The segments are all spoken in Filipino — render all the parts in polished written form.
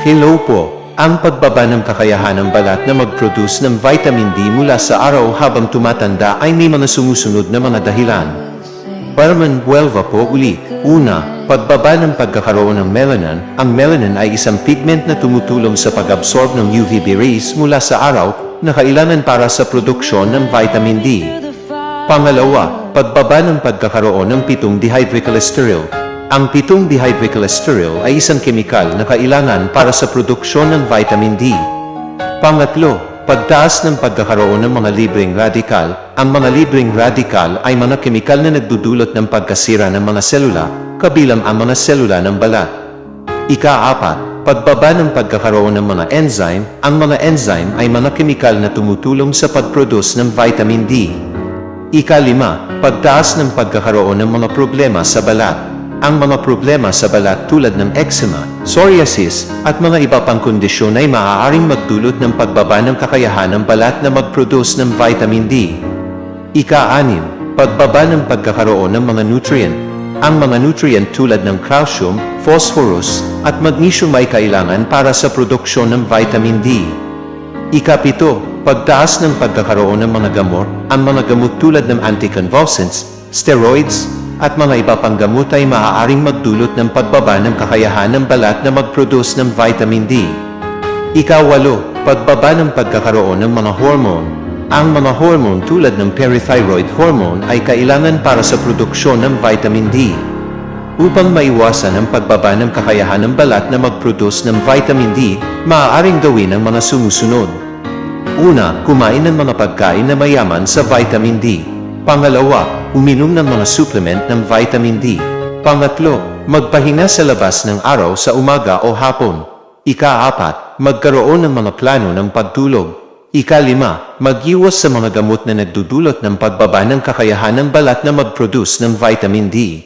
Hello po. Ang pagbaba ng kakayahan ng balat na mag-produce ng vitamin D mula sa araw habang tumatanda ay may mga sumusunod na mga dahilan. Paraman 12 po uli. Una, pagbaba ng pagkakaroon ng melanin. Ang melanin ay isang pigment na tumutulong sa pag-absorb ng UVB rays mula sa araw na kailangan para sa produksyon ng vitamin D. Pangalawa, pagbaba ng pagkakaroon ng 7-dehydrocholesterol. Ang 7-dehydrocholesterol ay isang kemikal na kailangan para sa produksyon ng vitamin D. Pangatlo, pagtaas ng pagkakaroon ng mga libreng radikal. Ang mga libreng radikal ay mga kemikal na nagdudulot ng pagkasira ng mga selula, kabilang ang mga selula ng balat. Ika-apat, pagbaba ng pagkakaroon ng mga enzyme. Ang mga enzyme ay mga kemikal na tumutulong sa pag-produce ng vitamin D. Ika-lima, pagtaas ng pagkakaroon ng mga problema sa balat. Ang mga problema sa balat tulad ng eczema, psoriasis, at mga iba pang kondisyon ay maaaring magdulot ng pagbaba ng kakayahan ng balat na mag-produce ng vitamin D. Ika-anim, pagbaba ng pagkakaroon ng mga nutrient. Ang mga nutrient tulad ng calcium, phosphorus, at magnesium ay kailangan para sa produksyon ng vitamin D. Ika-pito, pagtaas ng pagkakaroon ng mga gamot. Ang mga gamot tulad ng anticonvulsants, steroids, at mga iba pang gamot ay maaaring magdulot ng pagbaba ng kakayahan ng balat na mag-produce ng vitamin D. Ika-walo, pagbaba ng pagkakaroon ng mga hormone. Ang mga hormone tulad ng parathyroid hormone ay kailangan para sa produksyon ng vitamin D. Upang maiwasan ang pagbaba ng kakayahan ng balat na mag-produce ng vitamin D, maaaring gawin ang mga sumusunod. Una, kumain ng mga pagkain na mayaman sa vitamin D. Pangalawa, uminom ng mga supplement ng vitamin D. Pangatlo, magpahinga sa labas ng araw sa umaga o hapon. Ika-apat, magkaroon ng mga plano ng pagtulog. Ika-lima, mag-iwas sa mga gamot na nagdudulot ng pagbaba ng kakayahan ng balat na mag-produce ng vitamin D.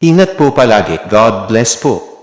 Ingat po palagi. God bless po.